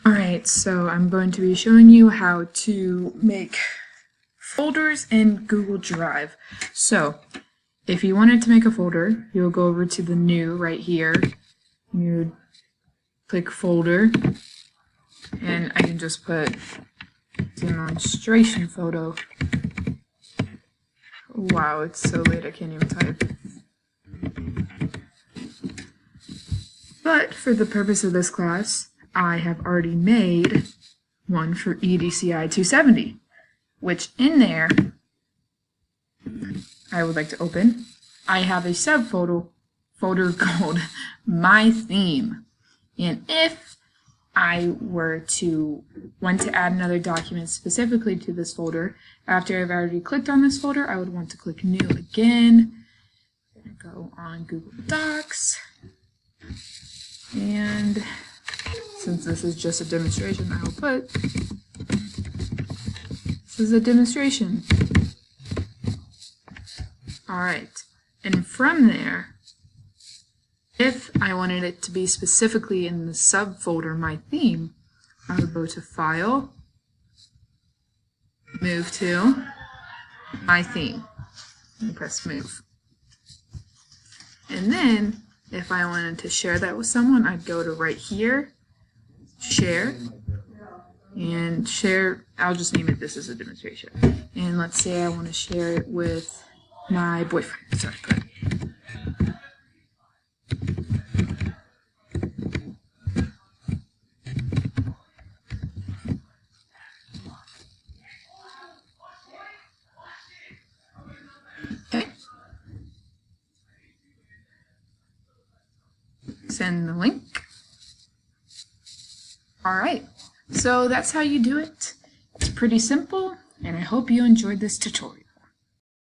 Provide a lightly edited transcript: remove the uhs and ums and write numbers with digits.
Alright, so I'm going to be showing you how to make folders in Google Drive. So, if you wanted to make a folder, you'll go over to the New right here. You click Folder, and I can just put demonstration photo. Wow, it's so late I can't even type. But for the purpose of this class, I have already made one for EDCI 270, which in there I would like to open. I have a subfolder called My Theme, and if I were to want to add another document specifically to this folder, after I've already clicked on this folder, I would want to click New again. I'm going to go on Google Docs, and since this is just a demonstration, I will put this is a demonstration. Alright, and from there, if I wanted it to be specifically in the subfolder My Theme, I would go to File, move to My Theme, and press Move. And then, if I wanted to share that with someone, I'd go to right here, Share, and share. I'll just name it This is a Demonstration. And let's say I want to share it with my boyfriend. Sorry, go ahead. Okay. Send the link. Alright, so that's how you do it. It's pretty simple, and I hope you enjoyed this tutorial.